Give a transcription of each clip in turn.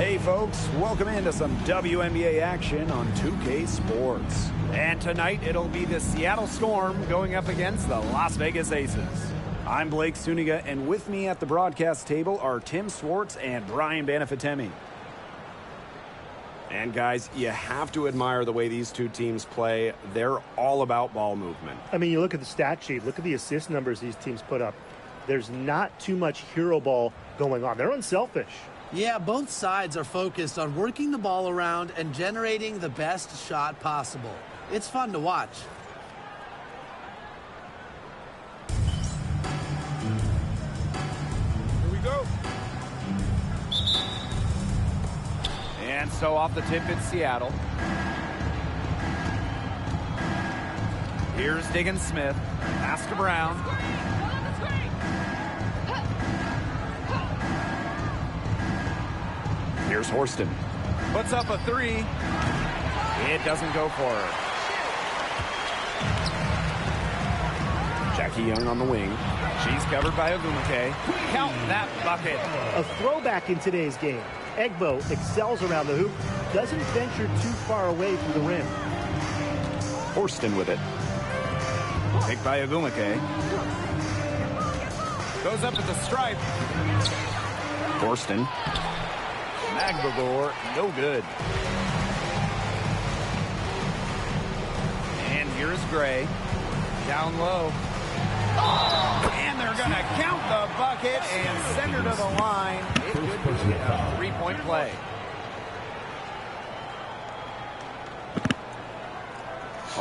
Hey folks, welcome into some WNBA action on 2K Sports. And tonight it'll be the Seattle Storm going up against the Las Vegas Aces. I'm Blake Suniga, and with me at the broadcast table are Tim Swartz and Brian Banafitemi. And guys, you have to admire the way these two teams play. They're all about ball movement. I mean, you look at the stat sheet, look at the assist numbers these teams put up. There's not too much hero ball going on. They're unselfish. Yeah, both sides are focused on working the ball around and generating the best shot possible. It's fun to watch. Here we go. And so off the tip, it's Seattle. Here's Diggins Smith. Pass to Brown. Here's Horston. Puts up a three. It doesn't go for her. Jackie Young on the wing. She's covered by Ogwumike. Count that bucket. A throwback in today's game. Egbo excels around the hoop, doesn't venture too far away from the rim. Horston with it. Picked by Ogwumike. Goes up at the stripe. Horston. Magbagor, no good. And here's Gray. Down low. And they're going to count the bucket and send her to the line. It could be a three-point play.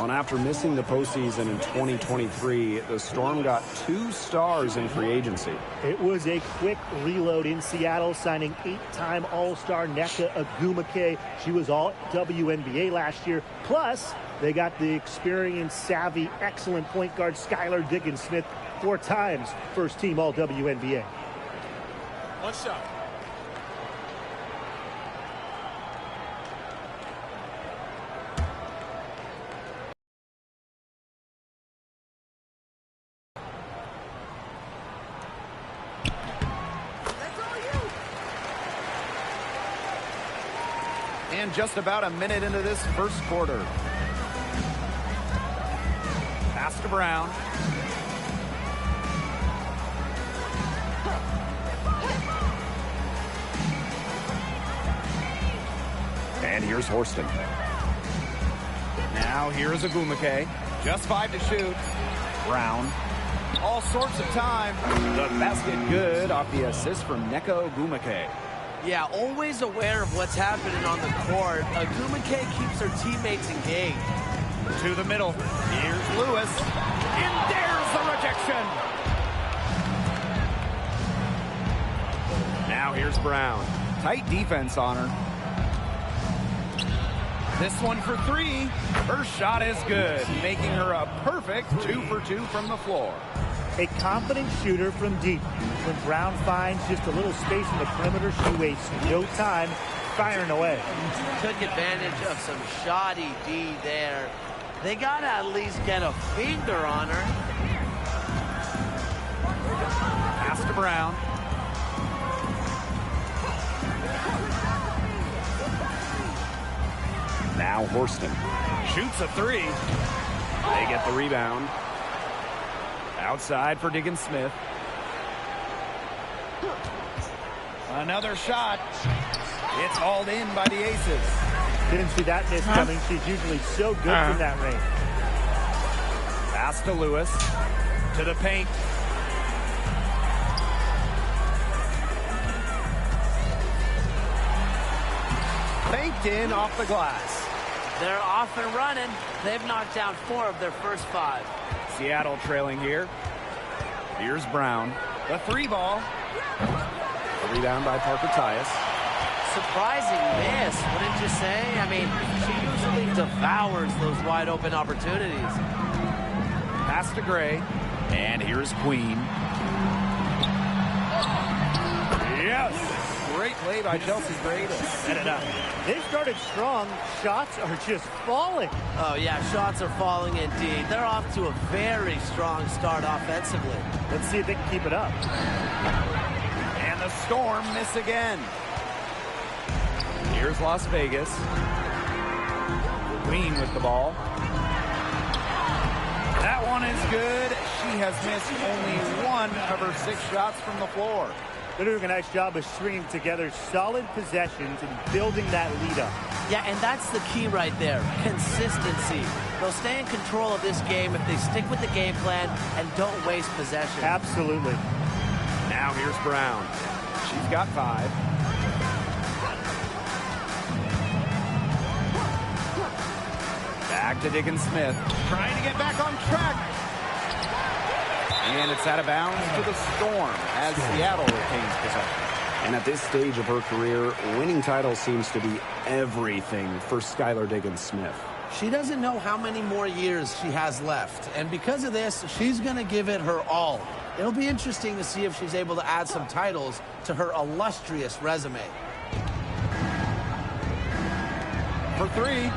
After missing the postseason in 2023, the Storm got 2 stars in free agency. It was a quick reload in Seattle, signing 8-time All-Star Nneka Ogwumike. She was all WNBA last year. Plus, they got the experienced, savvy, excellent point guard Skylar Diggins Smith, 4 times first-team All-WNBA. One shot. And just about a minute into this first quarter. Pass to Brown. And here's Horston. Now here's Ogwumike. Just 5 to shoot. Brown. All sorts of time. The basket good off the assist from Nneka Ogwumike. Yeah, always aware of what's happening on the court. Ogwumike keeps her teammates engaged. To the middle. Here's Lewis. And there's the rejection. Now here's Brown. Tight defense on her. This one for 3. Her shot is good, making her a perfect 2 for 2 from the floor. A confident shooter from deep. When Brown finds just a little space in the perimeter, she wastes no time firing away. Took advantage of some shoddy D there. They got to at least get a finger on her. Pass to Brown. Now Horston. Shoots a 3. They get the rebound. Outside for Diggins Smith. Another shot. It's hauled in by the Aces. Didn't see that miss coming. She's usually so good from that range. Pass to Lewis. To the paint. Banked in off the glass. They're off and running. They've knocked down 4 of their first 5. Seattle trailing here. Here's Brown. The 3 ball. A rebound by Parker Tyus. Surprising miss, wouldn't you say? I mean, she usually devours those wide open opportunities. Pass to Gray. And here's Queen. Yes! Great play by Chelsea Gray to set it up. They started strong. Shots are just falling. Oh, yeah, shots are falling indeed. They're off to a very strong start offensively. Let's see if they can keep it up. And the Storm miss again. Here's Las Vegas. Queen with the ball. That one is good. She has missed only 1 of her 6 shots from the floor. They're doing a nice job of stringing together solid possessions and building that lead up. Yeah, and that's the key right there. Consistency. They'll stay in control of this game if they stick with the game plan and don't waste possession. Absolutely. Now here's Brown. She's got 5. Back to Diggins-Smith. Trying to get back on track. And it's out of bounds to the Storm as Seattle retains possession. And at this stage of her career, winning titles seems to be everything for Skylar Diggins-Smith. She doesn't know how many more years she has left. And because of this, she's going to give it her all. It'll be interesting to see if she's able to add some titles to her illustrious resume. For 3.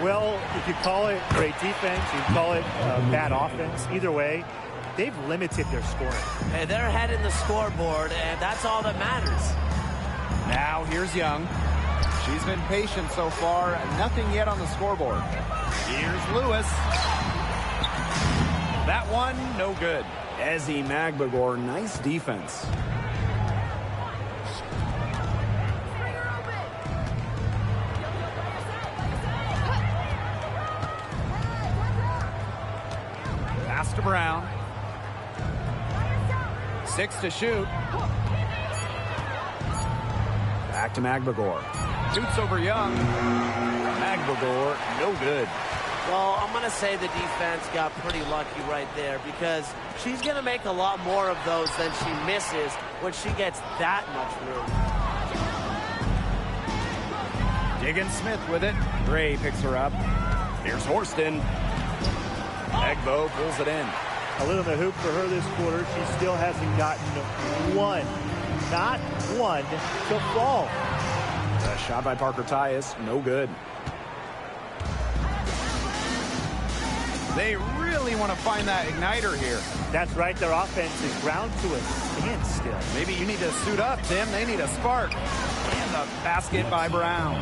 Well, if you call it great defense, you call it bad offense, either way, they've limited their scoring. Hey, they're ahead in the scoreboard, and that's all that matters. Now here's Young. She's been patient so far. Nothing yet on the scoreboard. Here's Lewis. That one, no good. Ezi Magbegor, nice defense. Pass to Brown. 6 to shoot. Back to Magbegor. Shoots over Young. Magbegor, no good. Well, I'm going to say the defense got pretty lucky right there because she's going to make a lot more of those than she misses when she gets that much room. Diggins-Smith with it. Gray picks her up. Here's Horston. Egbo pulls it in. A little in the hoop for her this quarter. She still hasn't gotten one, not one, to fall. A shot by Parker Tyus, no good. They really want to find that igniter here. That's right. Their offense is ground to a standstill. Maybe you need to suit up, Tim. They need a spark. And a basket by Brown.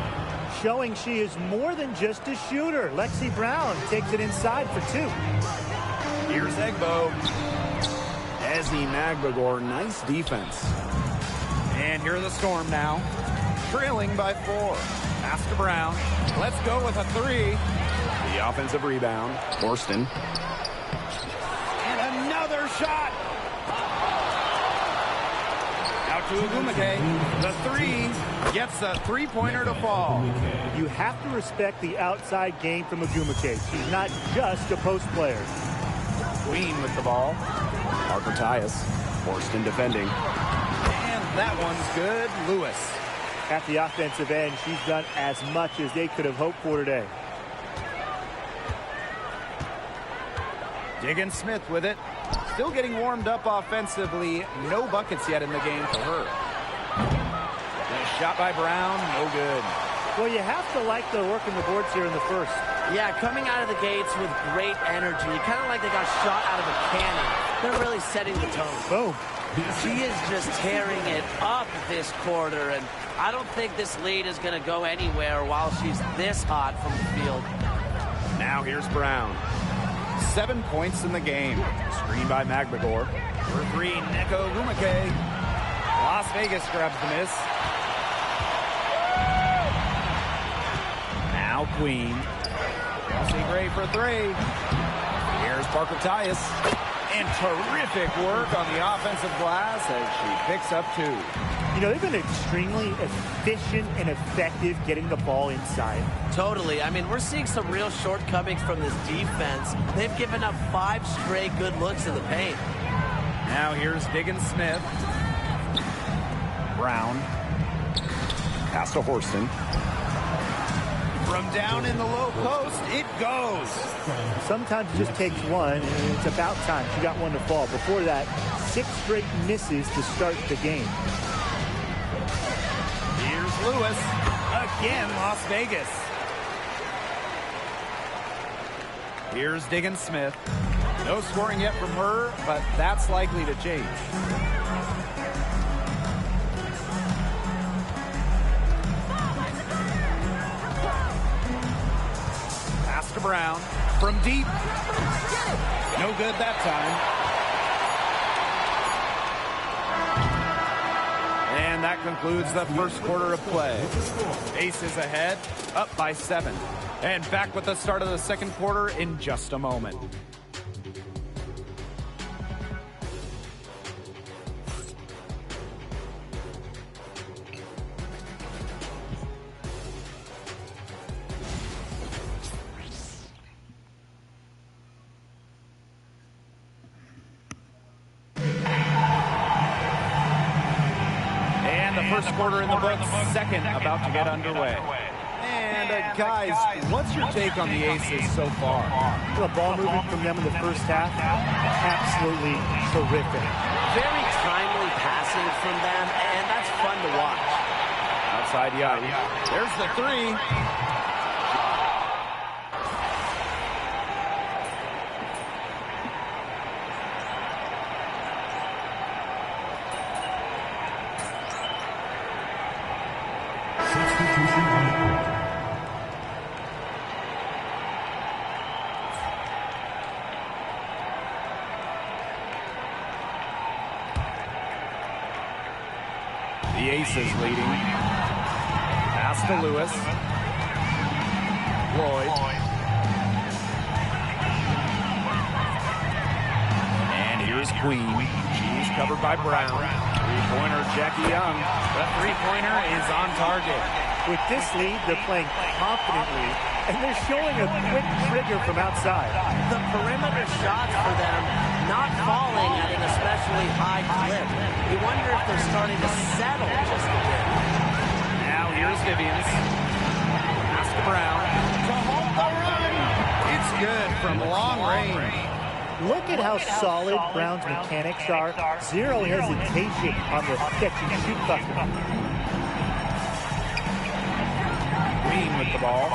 Showing she is more than just a shooter. Lexi Brown takes it inside for 2. Here's Egbo. Ezi Magbegor, nice defense. And here are the Storm now. Trailing by 4. Pass to Brown. Let's go with a 3. The offensive rebound. Horston. And another shot. Out to Agumake. The 3 gets a 3-pointer to fall. You have to respect the outside game from Agumake. She's not just a post player. Queen with the ball. Parker Tyus. Horston defending. And that one's good. Lewis. At the offensive end, she's done as much as they could have hoped for today. Diggins-Smith with it. Still getting warmed up offensively. No buckets yet in the game for her. Nice shot by Brown. No good. Well, you have to like the work in the boards here in the first. Yeah, coming out of the gates with great energy. Kind of like they got shot out of a cannon. They're really setting the tone. Boom. She is just tearing it up this quarter, and I don't think this lead is going to go anywhere while she's this hot from the field. Now here's Brown. 7 points in the game. Screen by Magbegor. For 3, Neko Agumake. Las Vegas grabs the miss. Now Queen. Chelsea Gray for 3. Here's Parker Tyus. And terrific work on the offensive glass as she picks up 2. You know, they've been extremely efficient and effective getting the ball inside. Totally. I mean, we're seeing some real shortcomings from this defense. They've given up 5 straight good looks in the paint. Now here's Diggins-Smith. Brown. Pass to Horston. From down in the low post, it goes. Sometimes it just takes one, and it's about time. She got one to fall. Before that, 6 straight misses to start the game. Here's Lewis. Again, Las Vegas. Here's Diggins-Smith. No scoring yet from her, but that's likely to change. to Brown from deep. No good that time. And that concludes the first quarter of play. Aces ahead, up by 7. And back with the start of the second quarter in just a moment. First quarter in the books, second about to get underway. And guys, what's your take on the Aces so far? The ball movement from them in the first half, absolutely terrific. Very timely passing from them, and that's fun to watch. Outside Yachty. There's the 3. The Aces leading. Pass to Lewis. Lloyd. And here's Queen. She's covered by Brown. Three-pointer, Jackie Young. The three-pointer is on target. With this lead, they're playing confidently, and they're showing a quick trigger from outside. The perimeter shots for them not falling at an especially high clip. You wonder if they're starting to settle just a bit. Now here's Vivians. Pass to Brown. To hold the run. It's good from long range. Look at how solid Brown's mechanics are. Zero hesitation on the catch-and-shoot bucket. Queen with the ball.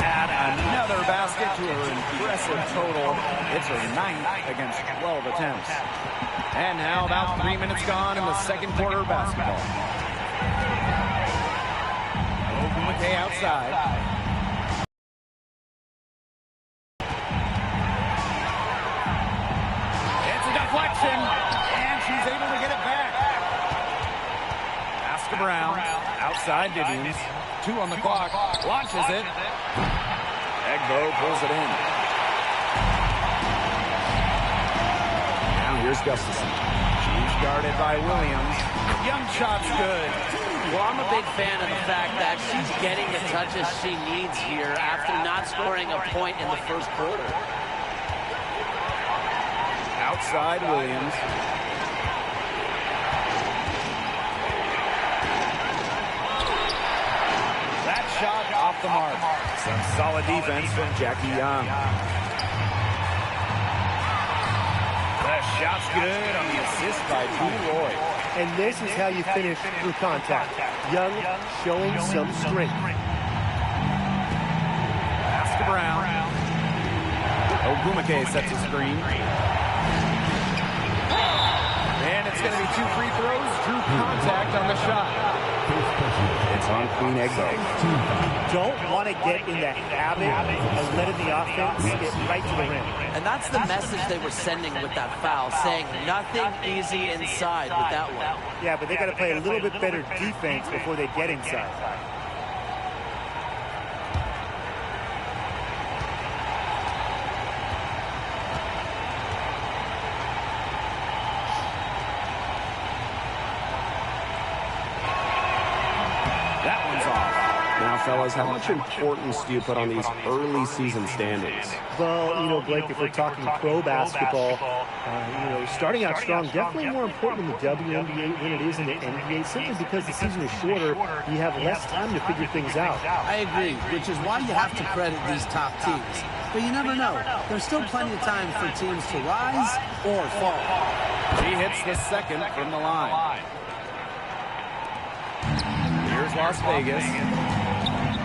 Add another basket to her impressive total. It's her 9th against 12 attempts. And now about 3 minutes gone in the second quarter of basketball. McKay outside. It's a deflection, and she's able to get it back. Pass to Brown. Outside Vivians. 2 on the clock. Launches it. Egbo pulls it in. Now here's Gustafson. She's guarded by Williams. Young shot's good. Well, I'm a big fan of the fact that she's getting the touches she needs here after not scoring a point in the first quarter. Outside Williams. That shot off the mark. Some solid defense from Jackie Young. The shot's good on the assist by Lloyd. And this is how you finish through contact. Young showing some strength. Pass to Brown. Ogwumike sets a screen. And it's going to be 2 free throws. Drew contact on the shot. It's on Queen Egbo. Don't want to get in the habit of letting the offense get right to the rim. And that's the message they were sending with that foul, saying nothing easy inside with that one. Yeah, but they got to play a little bit better defense before they get inside. Fellas, how much importance do you put on these early season standings? Well, you know, Blake, if we're talking pro basketball, starting out strong, definitely more important in the WNBA than it is in the NBA, simply because the season is shorter, you have less time to figure things out. I agree, which is why you have to credit these top teams. But you never know. There's still plenty of time for teams to rise or fall. She hits the second from the line. Here's Las Vegas.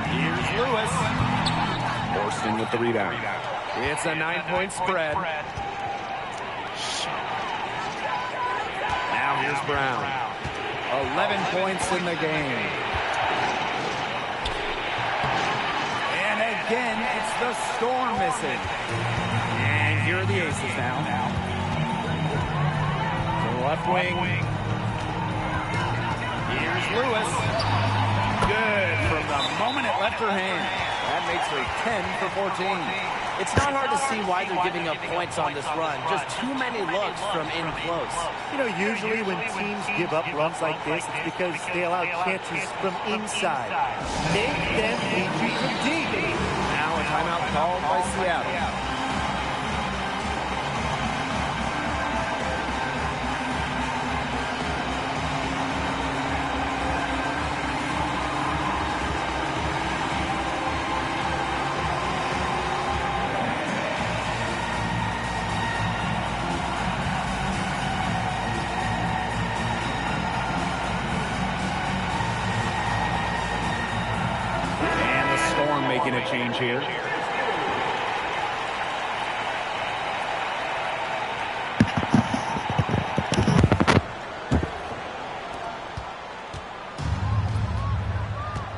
Here's Lewis. Horston with the rebound. It's a 9-point spread. Now here's Brown. 11 points in the game. again, it's the Storm missing. And here are the Aces now. To the left wing. Here's Lewis. Good from the moment it left her hand. That makes her 10 for 14. It's not hard to see why they're giving up points on this run. Just too many looks from in close. You know, usually when teams give up runs like this, it's because they allow chances from inside. Make them beat you from deep. Now a timeout called by Seattle. Making a change here.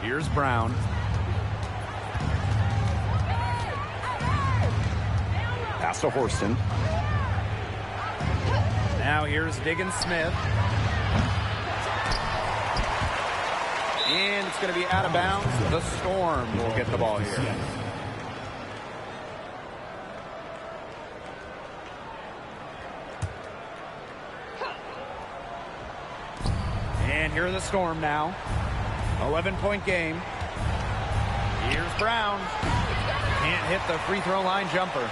Here's Brown. Pass to Horston. Now here's Diggins Smith. And it's going to be out of bounds. The Storm will get the ball here. And here are the Storm now. 11-point game. Here's Brown. Can't hit the free throw line jumper.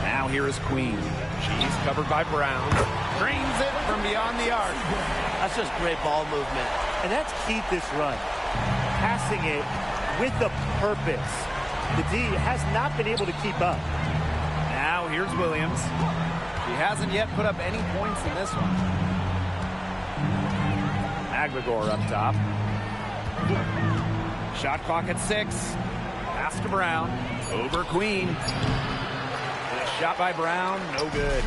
Now here is Queen. She's covered by Brown. Drains it from beyond the arc. That's just great ball movement. And that's key to this run. Passing it with a purpose. The D has not been able to keep up. Now here's Williams. He hasn't yet put up any points in this one. Magligore up top. Shot clock at 6. Pass to Brown. Over Queen. Shot by Brown, no good.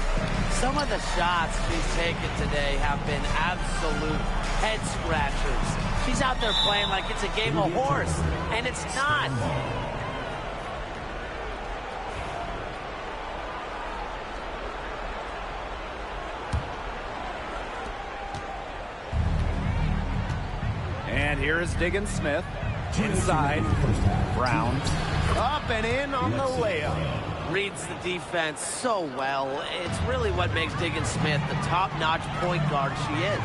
Some of the shots she's taken today have been absolute head scratchers. She's out there playing like it's a game of horse, and it's not. And here is Diggins Smith. Inside. Brown. Up and in on the layup. Reads the defense so well. It's really what makes Diggins Smith the top-notch point guard she is.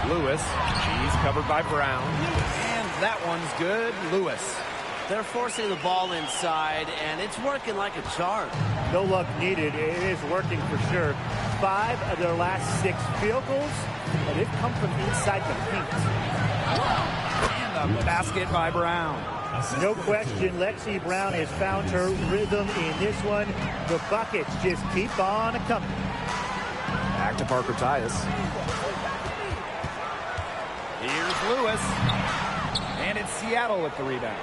Lewis. She's covered by Brown. And that one's good. Lewis. They're forcing the ball inside, and it's working like a charm. No luck needed. It is working for sure. 5 of their last 6 field goals, and they've come from inside the paint. And the basket by Brown. No question, Lexi Brown has found her rhythm in this one. The buckets just keep on coming. Back to Parker Tyus. Here's Lewis. And it's Seattle with the rebound.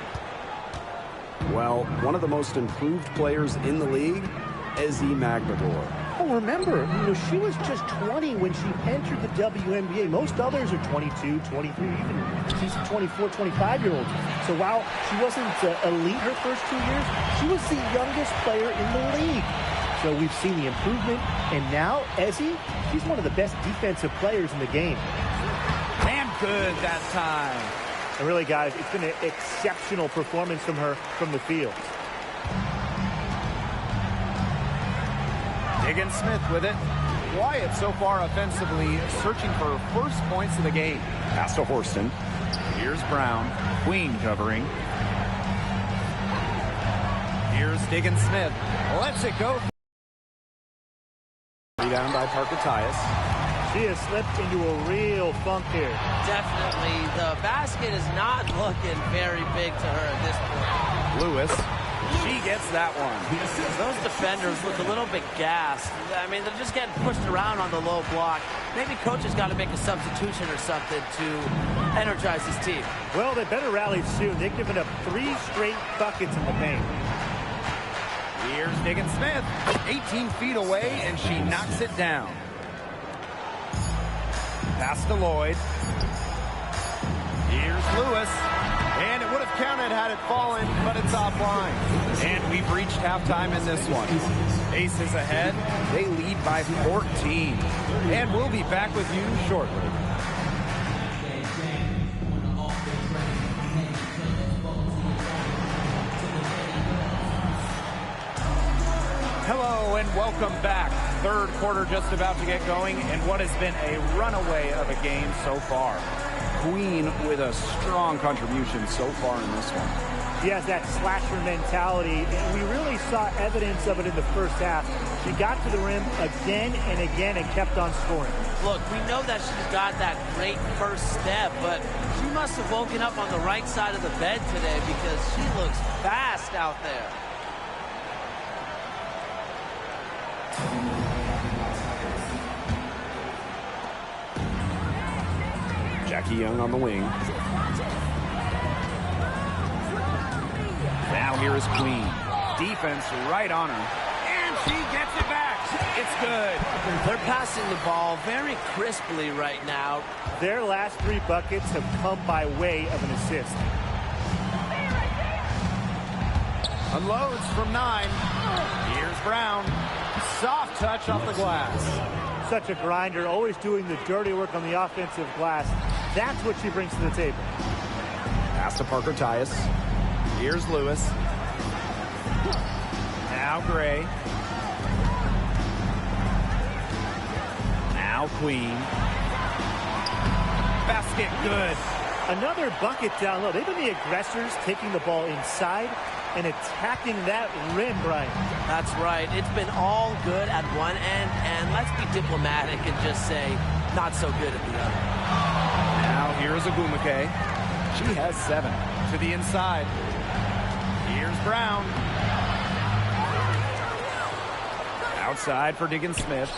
Well, one of the most improved players in the league, Ezi Magligore. Oh, remember, she was just 20 when she entered the WNBA. Most others are 22, 23, even she's 24, 25-year-olds. So while she wasn't elite her first 2 years, she was the youngest player in the league. So we've seen the improvement, and now Ezi, she's one of the best defensive players in the game. And good that time. And really, guys, it's been an exceptional performance from her from the field. Diggins Smith with it. Wyatt so far offensively searching for first points of the game. Pass to Horston. Here's Brown. Queen covering. Here's Diggins Smith. Lets it go. Rebound by Parker Tyus. She has slipped into a real funk here. Definitely. The basket is not looking very big to her at this point. Lewis. She gets that one. Those defenders look a little bit gassed. I mean, they're just getting pushed around on the low block. Maybe coach has got to make a substitution or something to energize his team. Well, they better rally soon. They've given up 3 straight buckets in the paint. Here's Diggins Smith. 18 feet away, and she knocks it down. Pass to Lloyd. Here's Lewis. And it would have counted had it fallen, but it's offline. And we've reached halftime in this one. Aces ahead. They lead by 14. And we'll be back with you shortly. Hello and welcome back. Third quarter just about to get going, and what has been a runaway of a game so far. Queen with a strong contribution so far in this one. She has that slasher mentality, and we really saw evidence of it in the first half. She got to the rim again and again and kept on scoring. Look, we know that she's got that great first step, but she must have woken up on the right side of the bed today because she looks fast out there. Jackie Young on the wing. Now here is Queen. Defense right on her. And she gets it back. It's good. They're passing the ball very crisply right now. Their last 3 buckets have come by way of an assist. Unloads from 9. Here's Brown. Soft touch off the glass. Such a grinder, always doing the dirty work on the offensive glass. That's what she brings to the table. Pass to Parker Tyus. Here's Lewis. Now Gray. Now Queen. Basket good. Another bucket down low. They've been the aggressors, taking the ball inside and attacking that rim, Brian. That's right. It's been all good at one end, and let's be diplomatic and just say not so good at the other. Now here's Agumake. She has 7. To the inside. Here's Brown. Outside for Diggins Smith.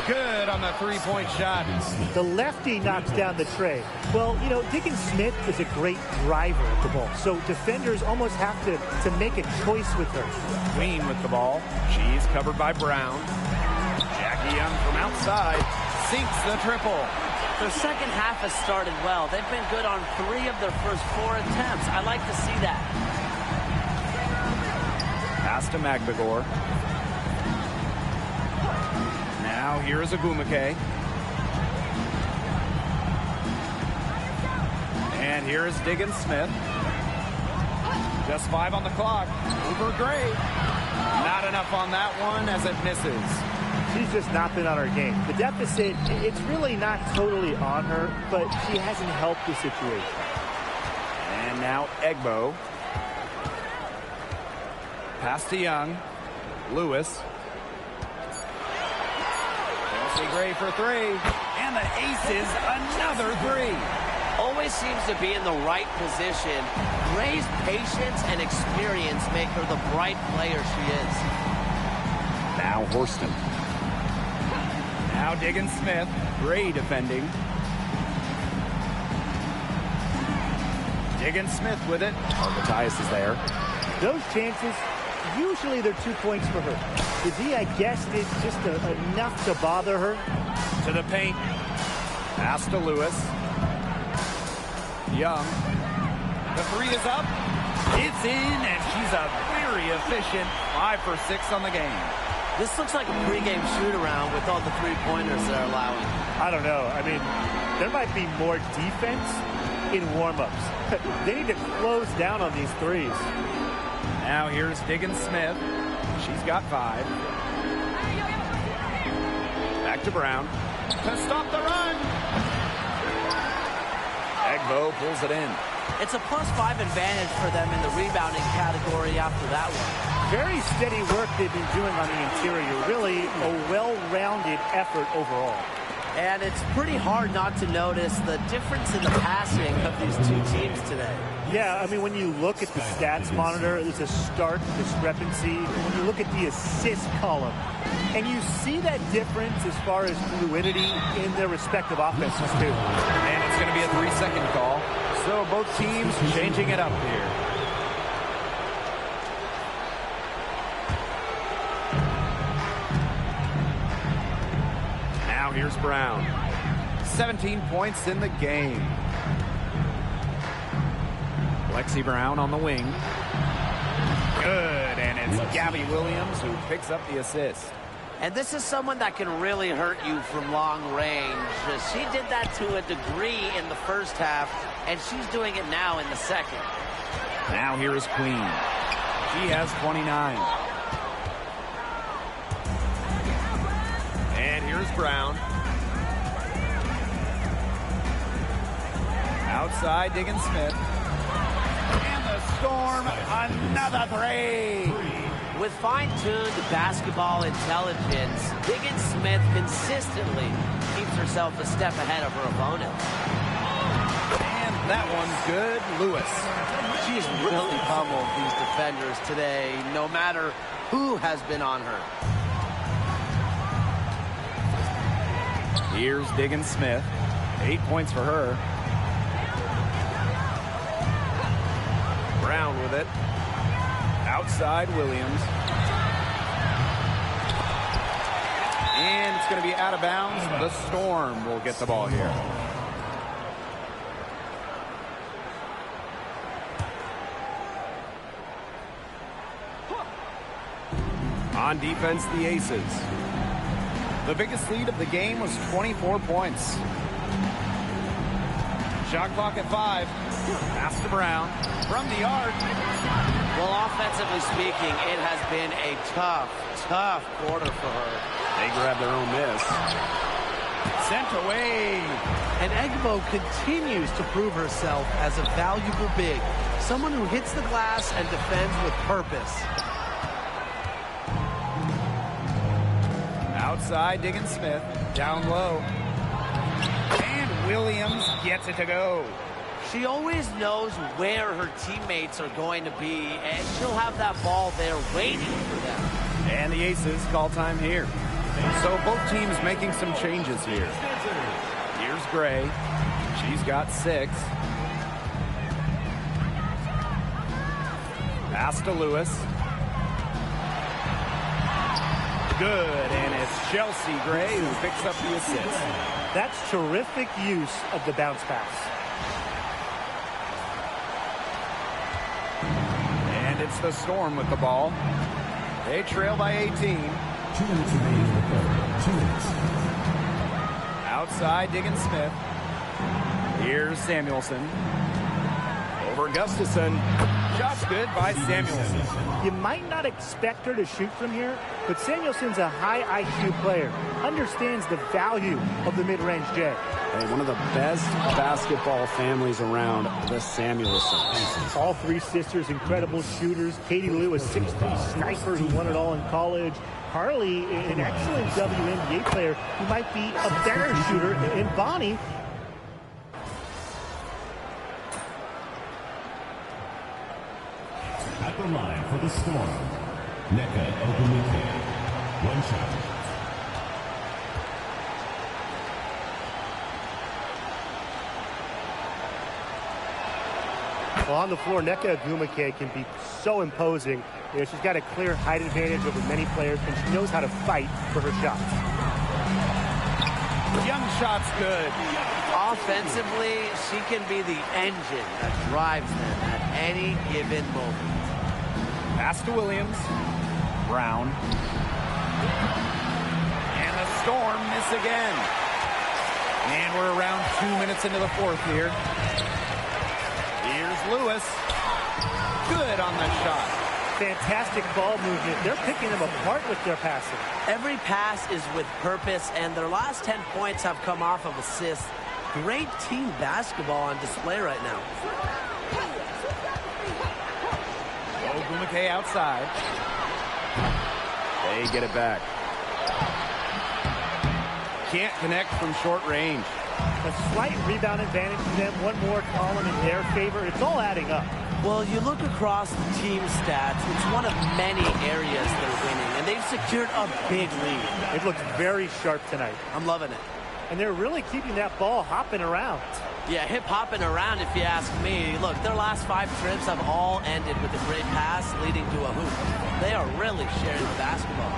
Good on the three-point shot. The lefty knocks down the tray. Well, you know, Diggins Smith is a great driver of the ball, so defenders almost have to make a choice with her. Queen with the ball. She's covered by Brown. Jackie Young from outside sinks the triple. Their second half has started well. They've been good on 3 of their first 4 attempts. I like to see that. Pass to Magbegor. Now here is Agumake. And here is Diggins Smith. Just 5 on the clock. Over Gray. Not enough on that one as it misses. She's just not been on her game. The deficit, it's really not totally on her, but she hasn't helped the situation. And now Egbo. Pass to Young. Lewis. Chelsea Gray for 3. And the aces, another 3. Always seems to be in the right position. Gray's patience and experience make her the bright player she is. Now Horston. Now Diggins Smith. Gray defending. Diggins Smith with it. Tyus is there. Those chances, usually they're 2 points for her. I guess it's just enough to bother her. To the paint. Pass to Lewis. Young. The 3 is up. It's in, and she's a very efficient 5 for 6 on the game. This looks like a pregame shoot-around with all the three-pointers they're allowing. I don't know. I mean, there might be more defense in warm-ups. They need to close down on these threes. Now here's Diggins Smith. She's got 5. Back to Brown. To stop the run. Egbo pulls it in. It's a +5 advantage for them in the rebounding category after that one. Very steady work they've been doing on the interior. Really a well-rounded effort overall. And it's pretty hard not to notice the difference in the passing of these 2 teams today. Yeah, I mean, when you look at the stats monitor, there's a stark discrepancy. When you look at the assist column, and you see that difference as far as fluidity in their respective offenses, too. And it's going to be a 3-second call. So both teams changing it up here. Now here's Brown. 17 points in the game. Lexi Brown on the wing. Good, and it's Gabby Williams who picks up the assist. And this is someone that can really hurt you from long range. She did that to a degree in the first half, and she's doing it now in the second. Now here is Queen. She has 29. And here's Brown. Outside, Diggin Smith. And the Storm, another three. With fine-tuned basketball intelligence, Diggin Smith consistently keeps herself a step ahead of her opponent. And that one's good. Lewis. She's really pummeled these defenders today, no matter who has been on her. Here's Diggin Smith. 8 points for her. Brown with it. Outside Williams. And it's going to be out of bounds. The Storm will get the ball here. On defense, the Aces. The biggest lead of the game was 24 points. Shot clock at 5. Pass to Brown. From the arc. Well, offensively speaking, it has been a tough quarter for her. They grab their own miss. Sent away. And Egbo continues to prove herself as a valuable big. Someone who hits the glass and defends with purpose. Outside, Diggin Smith. Down low. And Williams gets it to go. She always knows where her teammates are going to be, and she'll have that ball there waiting for them. And the Aces call time here. So both teams making some changes here. Here's Gray. She's got 6. Pass to Lewis. Good, and it's Chelsea Gray who picks up the assist. That's terrific use of the bounce pass. And it's the Storm with the ball. They trail by 18. 2 minutes remaining in the third. 2 minutes. Outside, Diggin Smith. Here's Samuelson. Over Gustafson. Shot's good by Samuelson. You might not expect her to shoot from here, but Samuelson's a high IQ player. Understands the value of the mid-range J. Hey, one of the best basketball families around, the Samuelsons. All 3 sisters, incredible shooters. Katie Lewis, 6'3" sniper who won it all in college. Harley, an excellent WNBA player who might be a better shooter. And Bonnie, At the line for the Storm, Nneka Ogwumike. 1 shot. well, on the floor, Nneka Ogwumike can be so imposing. You know, she's got a clear height advantage over many players, and she knows how to fight for her shots. Young shot's good. Offensively, she can be the engine that drives them at any given moment. Pass to Williams. Brown. And the Storm miss again. And we're around 2 minutes into the fourth here. Here's Lewis. Good on the shot. Fantastic ball movement. They're picking them apart with their passing. Every pass is with purpose, and their last 10 points have come off of assists. Great team basketball on display right now. Ogwumike outside. They get it back. Can't connect from short range. A slight rebound advantage to them. One more column in their favor. It's all adding up. Well, you look across the team stats, it's one of many areas they're winning, and they've secured a big lead. It looks very sharp tonight. I'm loving it. And they're really keeping that ball hopping around. Yeah, hip-hopping around if you ask me. Look, their last 5 trips have all ended with a great pass leading to a hoop. They are really sharing the basketball.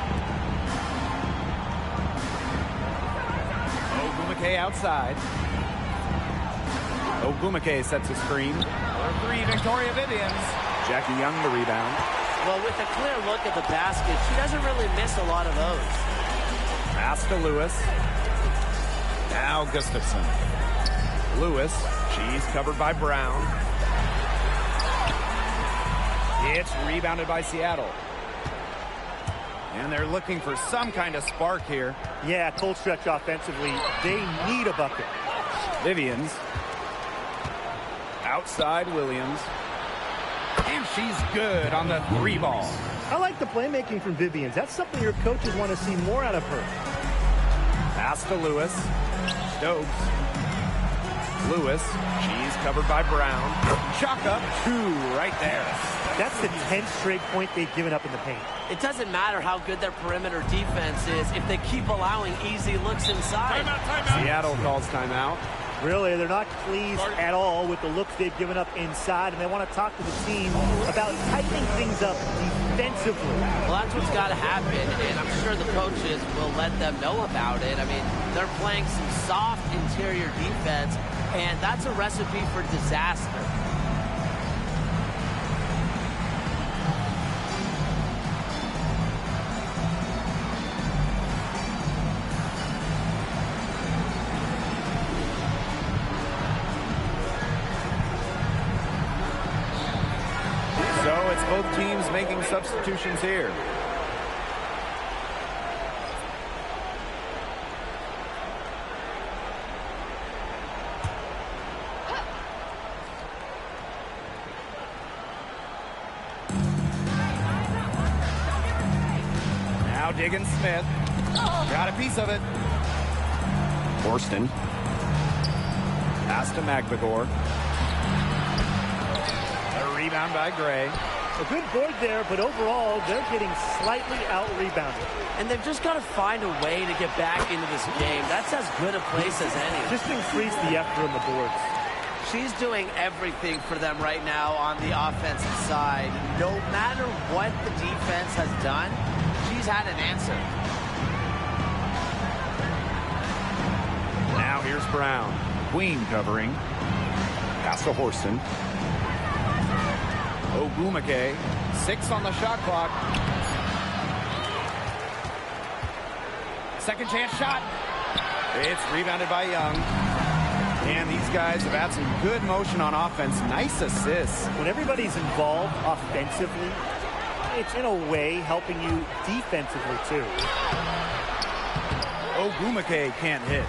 Ogwumike outside. Ogwumike sets a screen. For 3, Victoria Vivians. Jackie Young the rebound. Well, with a clear look at the basket, she doesn't really miss a lot of those. Pass to Lewis. Now Gustafson. Lewis. She's covered by Brown. It's rebounded by Seattle. And they're looking for some kind of spark here. Yeah, cold stretch offensively. They need a bucket. Vivians. Outside Williams. And she's good on the 3 ball. I like the playmaking from Vivians. That's something your coaches want to see more out of her. Pass to Lewis. Stokes. Lewis. She's covered by Brown. Chalk up 2 right there. That's the 10th straight point they've given up in the paint. It doesn't matter how good their perimeter defense is if they keep allowing easy looks inside. Timeout. Seattle calls timeout. Really, they're not pleased at all with the looks they've given up inside, and they want to talk to the team about tightening things up defensively. Well, that's what's got to happen, and I'm sure the coaches will let them know about it. I mean, they're playing some soft interior defense, and that's a recipe for disaster. So it's both teams making substitutions here. Now Diggins Smith. Got a piece of it. Horston. Pass to McVigor. A rebound by Gray. A good board there, but overall, they're getting slightly out-rebounded. And they've just got to find a way to get back into this game. That's as good a place as any. Just increase the effort on the boards. She's doing everything for them right now on the offensive side. No matter what the defense has done, she's had an answer. Now here's Brown. Queen covering. Pass to Horston. Ogwumike. 6 on the shot clock. Second chance shot. It's rebounded by Young. And these guys have had some good motion on offense. Nice assists. When everybody's involved offensively, it's in a way helping you defensively too. Ogwumike can't hit.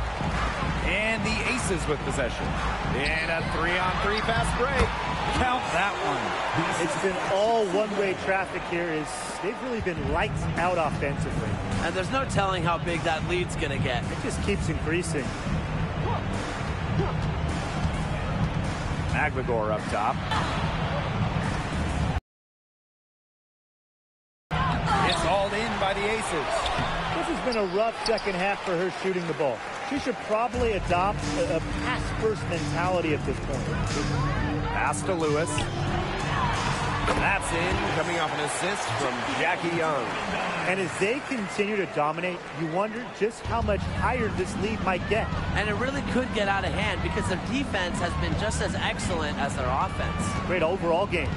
And the Aces with possession. And a 3-on-3 fast break. Count that one. It's been all one-way traffic here. They've really been lights out offensively. And there's no telling how big that lead's going to get. It just keeps increasing. McVigor up top. It's hauled in by the Aces. This has been a rough second half for her shooting the ball. She should probably adopt a pass-first mentality at this point. Pass to Lewis. That's in, coming off an assist from Jackie Young. And as they continue to dominate, you wonder just how much higher this lead might get. And it really could get out of hand because their defense has been just as excellent as their offense. Great overall game.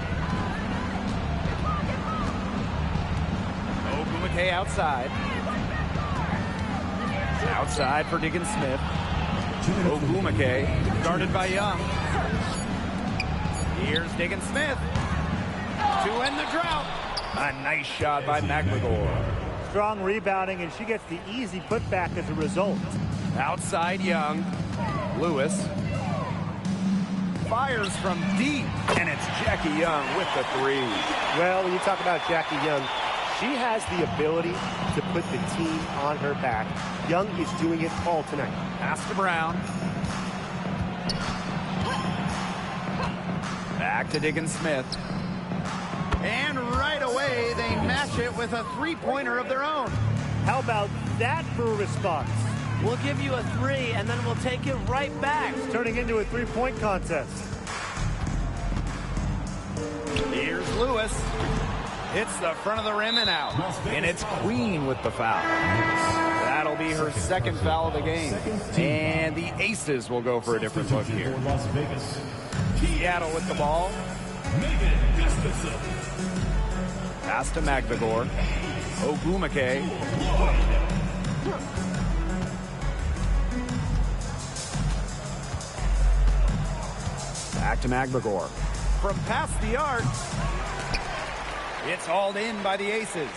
Ogwumike outside. Outside for Diggins Smith. Ogwumike guarded by Young. Here's Diggins Smith to end the drought. A nice shot by McVigor. Strong rebounding, and she gets the easy putback as a result. Outside Young. Lewis fires from deep, and it's Jackie Young with the 3. Well, when you talk about Jackie Young, she has the ability to put the team on her back. Young is doing it all tonight. Pass to Brown. Back to Diggins Smith. And right away, they match it with a 3-pointer of their own. How about that for a response? We'll give you a 3, and then we'll take it right back. It's turning into a 3-point contest. Here's Lewis. Hits the front of the rim and out. And it's Queen with the foul. That'll That'll be her second foul of the game. And the Aces will go for a different look here. Las Vegas. Seattle with the ball. Megan Gustafson. Pass to Magdagor. Ogumake. Back to Magdagor. From past the arc. It's hauled in by the Aces.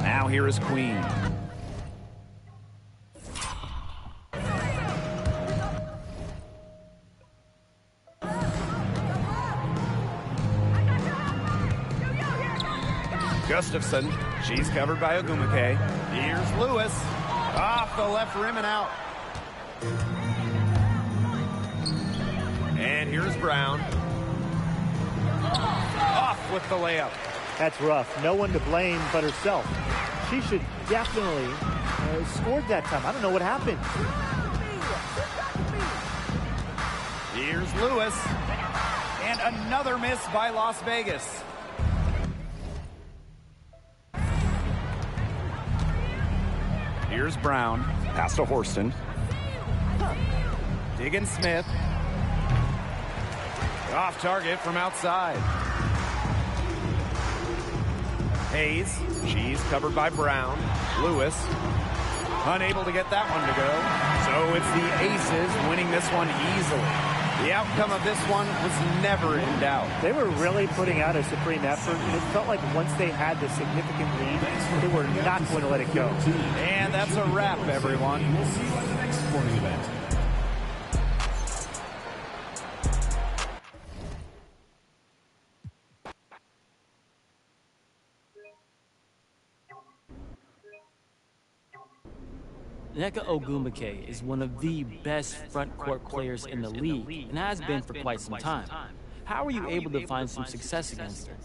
Now here is Queen. Gustafson. She's covered by Ogumake. Here's Lewis. Off the left rim and out. And here's Brown. Off with the layup. That's rough. No one to blame but herself. She should definitely scored that time. I don't know what happened. Here's Lewis. And another miss by Las Vegas. Here's Brown. Pass to Horston. Diggin Smith. Off target from outside. Hayes. She's covered by Brown. Lewis. Unable to get that one to go. So it's the Aces winning this one easily. The outcome of this one was never in doubt. They were really putting out a supreme effort, and it felt like once they had the significant lead, they were not going to let it go. And that's a wrap, everyone. We'll see you at the next sporting event. Nneka Ogumake is one of the best front court players in the league and has been for quite some time. How were you able to find some success against her?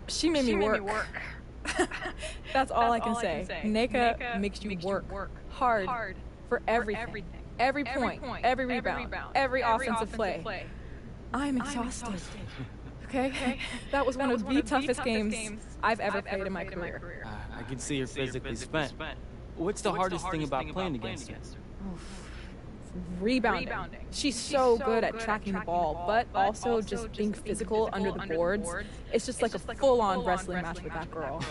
She made me work. That's all I can say. Nneka makes you work hard for everything. Every point, every rebound, every offensive play. I'm exhausted. Okay? That was one of the toughest games I've ever played in my career. I can see you're physically spent. What's the hardest thing about playing against her? Rebounding. She's so good at tracking the ball, but also just being physical under the boards. It's just like a full-on wrestling match with that girl.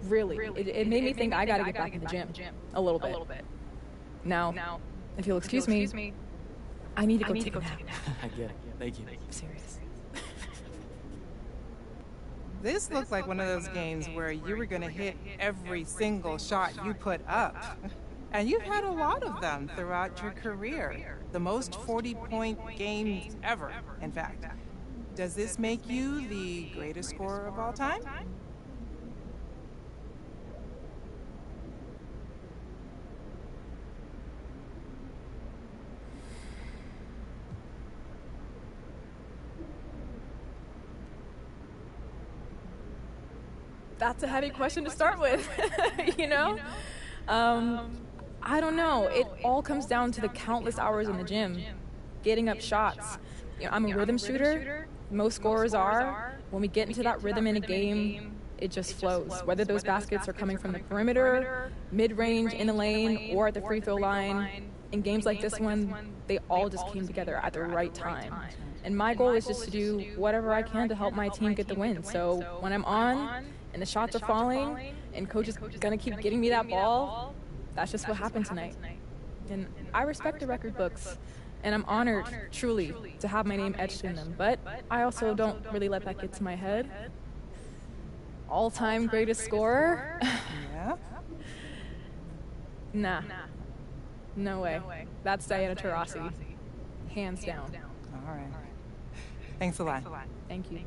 Really. It made me think I gotta get back in the gym a little bit. Now, if you'll excuse me, I need to go take a nap. I get it. Thank you. I'm serious. This looked like one of those games where you were going to hit every single shot you put up. And you've had a lot of them throughout your career. The most 40-point games ever, in fact. Does this make you the greatest scorer of all time? That's a heavy question to start with, you know? I don't know. It all comes down to the countless hours in the gym, getting up shots. You know, I'm a rhythm shooter. Most scorers are. When we get into that rhythm in a game, it just flows. Whether those baskets are coming from the perimeter, mid-range, in the lane, or at the free throw line. In games like this one, they all just came together at the right time. And my goal is just to do whatever I can to help my team get the win. So when I'm on and the shots are falling and coach is going to keep getting me that ball, that's just what happened tonight. And I respect the record books, and I'm honored, truly, to have my name etched in them. But I also don't really let that get to my head. All-time greatest scorer? Yeah? Nah. No way. That's Diana Taurasi. Hands down. All right. Thanks a lot. Thank you.